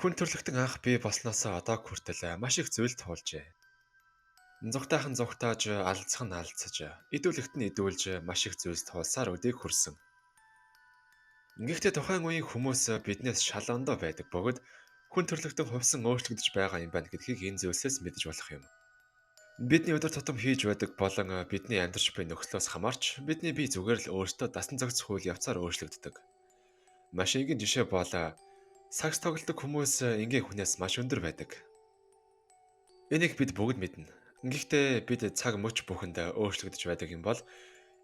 Хүн төрөлхтөн анх бий болсноосоо одоо хүртэл маш их зүйл туулжээ. Зүгтаахан зүгтааж, алдсах нь алдсаж, идүүлэгт нь идүүлж маш их зүйлс туулсаар өдийг хүрсэн. Гэхдээ тухайн үеийн хүмүүс биднээс шал ондоо байдаг бөгөөд хүн төрөлхтөн хувьсан өөрчлөгдөж байгаа юм байна гэдгийг энэ зүйлсээс мэдэж болох юм. Бидний өдөр тутам хийж байдаг болон бидний амьдарч буй нөхцлөөс хамаарч бидний бие зүгээр л өөртөө дасан зохицох үйл явцаар өөрчлөгддөг. Маш энгийн жишээ бол сакс тоглодог хүмүүс энгийн хүнээс маш өндөр байдаг. Энийг бид бүгд мэднэ. Гэхдээ бид цаг мөч бүхэнд өөрчлөгдөж байдаг юм бол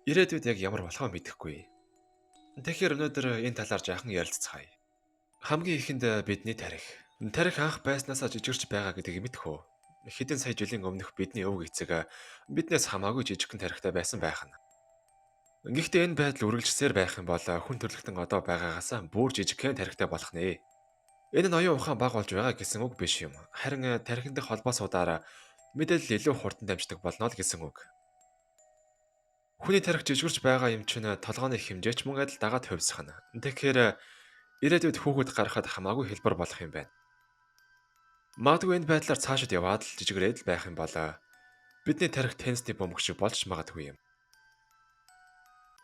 ирээдүйд яг ямар болохоо мэдэхгүй. Тэгэхээр өнөөдөр энэ талаар жаахан ярилцгаая. Хамгийн ихэнд бидний тарих. Тарих анх байснаасаа жижигэрч байгаа гэдгийг мэдэх үү? Хэдэн сая жилийн өмнөх бидний өвөг эцэг биднээс хамаагүй жижигхэн тарихтай байсан байх нь. Гэхдээ энэ байдал үргэлжсээр байх юм бол хүн төрөлхтөн одоо байгаагаас бүр жижигхэн тарихтай болох нэ. Энэ нь оюун ухаан бага болж байгаа гэсэн үг биш юм. Харин тархинд дэх холбоосуудаар мэдээлэл илүү хурдан дамждаг болно л гэсэн үг. Хүний тарих жижигэрч байгаа юм чинь толгойн хэмжээч мөн адил дагаад хувьсгах нь. Тэгэхээр ирээдүйд хүүхэд гаргахад хамаагүй хэлбэр болох юм байна. Магадгүй энэ байдлаар цаашид яваад л жижигрээд л байх юм бол бидний тарих теннисний бөмбөг шиг болж магадгүй юм.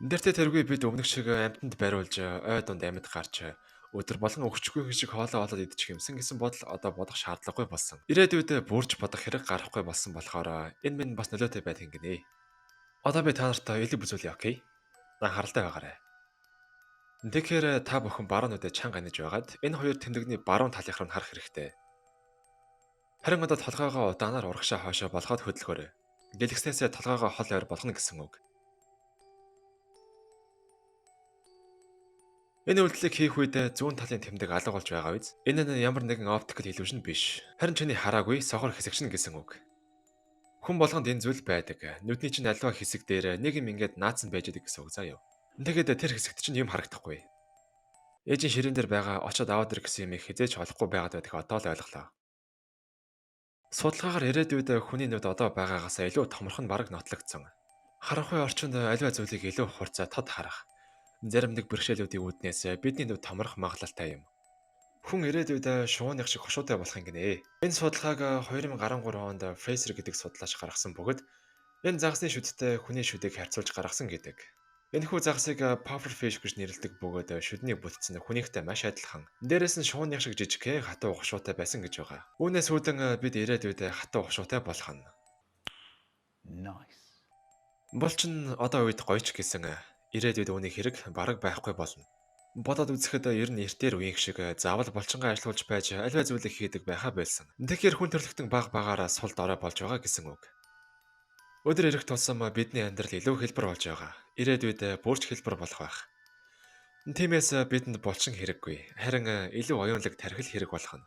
Дэртэ тэргүй бид өмнөх шиг амьтанд бариулж ой дунд амьд гарч өдөр болгон өгчгүй шиг хоолоо олоод идчих юмсан гэсэн бодол одоо бодох шаардлагагүй болсон. Ирээдүйд бүрж бодох хэрэг гарахгүй болсон болохоор энэ минь бас нөлөөтэй байдаг гинэ. Одоо би та нартай илүү бүзүүлье, окей? Анхааралтай байгаарай. Тэгэхээр та бүхэн баруунуудад чанга аниж байгаад энэ хоёр тэмдэгний баруун талынх руу харах хэрэгтэй. Харин одоо толгойгоо удаанаар урагшаа хоошоо болгоод хөдөлгөөрэй. Гэлгснээсээ толгойгоо хол ойр болгоно гэсэн үг. Энэ үйлдэлийг хийх үед зүүн талын тэмдэг алга болж байгаа биз? Энэ нь ямар нэгэн оптикл илүүшин биш. Харин чиний хараагүй сохор хэсэгч нь гэсэн үг. Хүн болгонд энэ зүйл байдаг. Нүдний чинь альва хэсэг дээр нэг юм ингээд наацсан байж байгаа гэсэн үг заа юу. Тэгэхэд тэр хэсэгт чинь юм харагдахгүй. Ээжийн ширээн дээр байгаа очоод аваад ир гэсэн юм их хизээч олохгүй байгаад байдаг одоо л ойлголоо. Судалгаагаар ирээдүйд хүний нүд одоо байгаагаас илүү томорхон бараг нотлогдсон. Харанхуй орчинд альва зүйлийг илүү хурцаа тод харах. Зарим нэг бэрхшээлүүдийн үүднээс бидний нүд томрох магадлалтай юм. Хүн ирээдүйд шувууных шиг хошуутай болох юм гинэ. Энэ судалгааг 2013 онд Fraser гэдэг судлаач гаргасан бөгөөд энэ загасны шүдтэй хүний шүдийг харьцуулж гаргасан гэдэг. Энэхүү загасыг pufferfish гэж нэрлэдэг бөгөөд шүдний бүтцэн хүнийхтэй маш адилхан. Дээрээс нь шувууных шиг жижигхэн хатуу хошуутай байсан гэж байгаа. Үүнээс үүдэн бид ирээдүйд хатуу хошуутай болох нь. Nice. Булч нь одоо үед гоёч гэсэн ирээдүйд үүний хэрэг бараг байхгүй болно. Бодоод үзэхэд ер нь эртээр үеийн шиг заавал булчингаа ажилуулж байж альва зүйлийг хийдэг байхаа болсон. Тэгэхээр хүн төрлөختөн баг багаараа сул дорой болж байгаа гэсэн үг. Өдөр ирэх тусам бидний амьдрал илүү хэлбэр болж байгаа. Ирээдүйд бүрч хэлбэр болох байх. Тиймээс бидэнд булчин хэрэггүй. Харин илүү оюунлаг тархил хэрэг болох нь.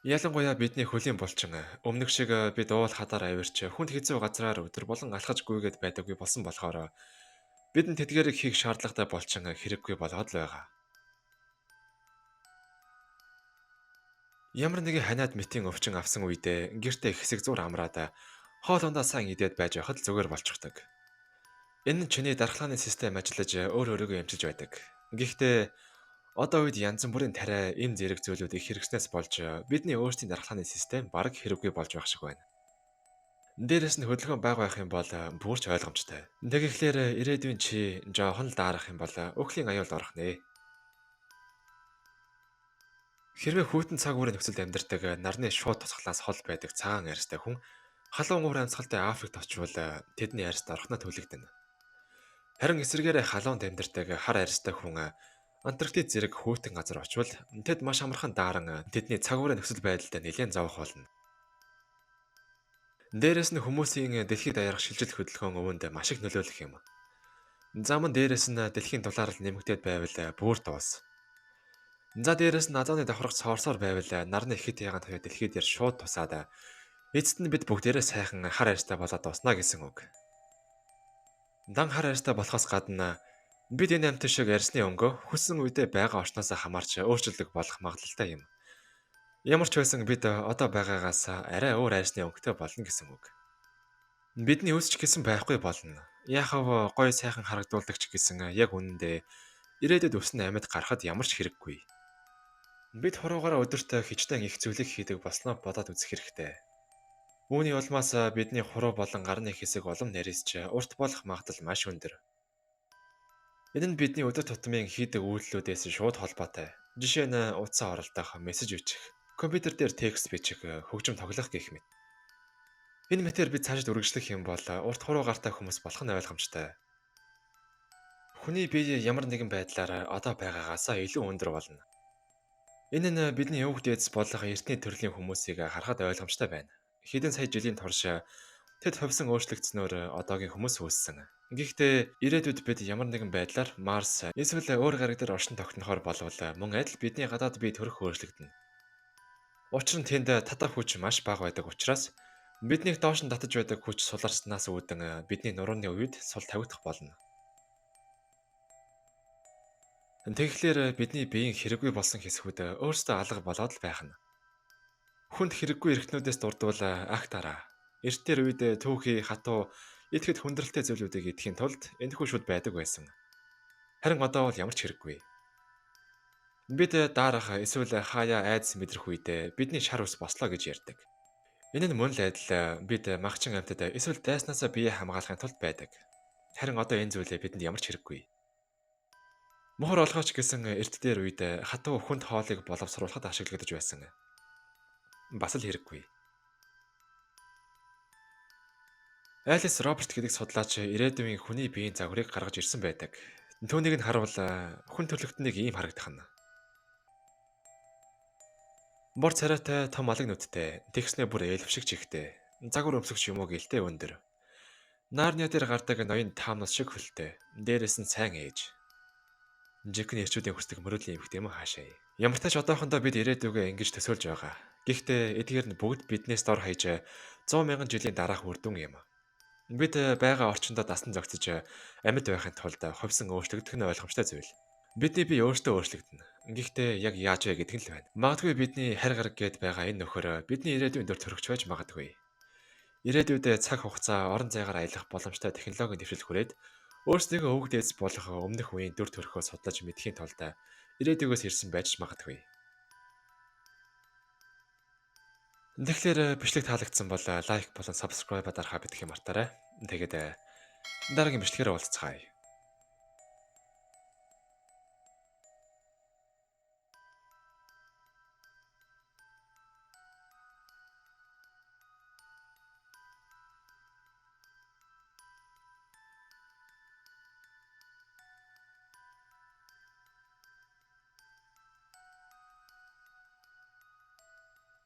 Ялангуяа бидний хөлийн булчин өмнөх шиг бид уул хадаар авирч хүнд хэцүү газраар өдөр болон алхаж гүйгээд байдаггүй болсон болохоор бидэнд тэдгээрийг хийх шаардлагатай булчин хэрэггүй болоод л байгаа. Ямар нэгэн ханиад мэтийн өвчин авсан үедээ гэртээ хэсэг зур амраад хоол ундаа сайн идээд байж байхад зүгээр болчихдог. Энэ нь чиний дархлааны систем ажиллаж өөрийгөө эмчилж байдаг. Гэхдээ одоо үед янз бүрийн тариа эм зэрэг зүйлүүд их хэрэгснээс болж бидний өөрсдийн дархлааны систем бараг хэрэггүй болж байх шиг байна. Дээрээс нь хөдөлгөөн бага байх юм бол бүрч ойлгомжтой. Тэгэхээр ирээдүйн чи жоохон л даарах юм бол өхлийн аюулд орох нэ. Хэрвээ хүйтэн цаг үеийн нөхцөлд амьдардаг нарны шууд тусгалаас хол байдаг цагаан арьстай хүн халуун уур амьсгалтай Африкт очивол тэдний арьсд орохноо төлөгдөнө. Харин эсрэгээр халуунд амьдардаг хар арьстай хүн Антарктид зэрэг хүйтэн газар очивол тэд маш амархан дааран тэдний цаг үеийн нөхцөл байдалд нэлээд зовох болно. Дээрээс нь хүмүүсийн дэлхийд даярах шилжилт хөдөлгөөн өвөнд маш их нөлөөлөх юм. Зам нь дээрээс нь дэлхийн дулаалал нэмэгдээд байвал бүр дуус. За дээрээс нь азааны давхаргач соорсоор байвал нарны ихэд яган тавиа дэлхий дээр шууд тусаад эцэст нь бид бүгдээрээ сайхан хар арьстай болоод дуснаа гэсэн үг. Дан хар арьстай болохоос гадна бид энэ амьтан шиг арьсны өнгө хүссэн үедээ байгаа орчноос хамаарч өөрчлөлт болох магадлалтай юм. Ямар ч байсан бид одоо байгаагаас арай өөр арьсны өнгөтэй болно гэсэн үг. Бидний үсч гэсэн байхгүй болно. Яхав гой сайхан харагдуулдаг ч гэсэн яг үнэндээ ирээдүйд өснө амьд гарахад ямар ч хэрэггүй. Бид хуруугаараа өдөртөө хичнээн их зүйлийг хийдэг болсноо бодоод үзэх хэрэгтэй. Үүний улмаас бидний хуруу болон гарны хэсэг улам нарийсч урт болох магадлал маш өндөр. Энэ нь бидний өдөр тутмын хийдэг үйлдэлүүдээс шууд холбоотой. Жишээ нь утсаа оролдох, мессеж бичих, компьютер дээр текст бичих, хөгжим тоглох гэх мэт. Энэ мэтэр бид цаашид үргэлжлэх юм бол урт хуруу гартай хүмүүс болох нь ойлгомжтой. Хүний бие ямар нэгэн байдлаар одоо байгаагаасаа илүү өндөр болно. Энэ нь бидний өвөг дээдс болох эртний төрлийн хүмүүсийг харахад ойлгомжтой байна. Хэдэн сая жилийн турш тэд хувьсан өөрчлөгдснөөр одоогийн хүмүүс үүссэн. Гэхдээ ирээдүйд бид ямар нэгэн байдлаар Марс эсвэл өөр гариг дээр оршин тогтнохоор болвол мөн адил бидний гадаад бие төрөх өөрчлөгдөнө. Учир нь тэнд татах хүч маш бага байдаг учраас биднийг доош нь татаж байдаг хүч суларснаас үүдэн бидний нурууны үед сул тавигдах болно. Тэгэхээр бидний биеийн хэрэггүй болсон хэсгүүд өөрсдөө алга болоод л байх нь. Хүнд хэрэггүй эрхтнүүдээс дурдвал агт араа. Эртнэр үед түүхий, хатуу, идэхэд хүндрэлтэй зүйлүүдийг идэхийн тулд энэхүү шүд байдаг байсан. Харин одоо бол ямар ч хэрэггүй. Бид даарах эсвэл хаяа айдас мэдрэх үед бидний шар ус бослоо гэж ярьдаг. Энэ нь мөн л адил бид магчин амьтад эсвэл дайснаас бие хамгаалахын тулд байдаг. Харин одоо энэ зүйлээ бидэнд ямар ч хэрэггүй. Мохор олгооч гэсэн эрт дээр үед хатуу хүнд хоолыг боловсруулахад ашиглагдаж байсан. Бас л хэрэггүй. Алис Роберт гэдэг судлаач ирээдүйн хүний биеийн загварыг гаргаж ирсэн байдаг. Түүнийг нь харуул хүн төрлөختнийг ийм харагдах нь. Бор царайтай том алаг нүдтэй, тэгснэ бүр ээлвшиг чихтэй, загвар өмсгч юм уу гэлтэй өндөр. Нарны дээр гардаг ноён таамнаас шиг хөлтэй, дээрээс нь сайн ээж. Жигэн ирчүүдийн хүсдэг мөрөөдлийн эмхтэй юм хаашаа. Ямар ч тач одоохондоо бид ирээдүгөө ингэж төсөөлж байгаа. Гэхдээ эдгээр нь бүгд биднээс дор хаяж 100 мянган жилийн дараах үр дүн юм. Бид байгаа орчиндөө дасан зохицож амьд байхын тулд хувьсан өөрчлөгдөх нь ойлгомжтой зүйл. Бидний бие өөртөө өөрчлөгдөнө. Гэхдээ яг яаж вэ гэдэг нь л байна. Магадгүй бидний харь гараг гээд байгаа энэ нөхөр бидний ирээдүйн дөр төрөгч байж магадгүй. Ирээдүйд цаг хугацаа орон зайгаар аялах боломжтой технологийн дэвшил хүрээд өөрсдийнхөө өвөг дээдс болох өмнөх үеийн дүр төрхөө судлаж мэдхийн тулд ирээдүйгөөс ирсэн байж магадгүй. Тэгэхээр бичлэг таалагдсан бол лайк болон subscribe дарахаа битгий мартаарай. Тэгээд дараагийн бичлэгээр уулзцгаая.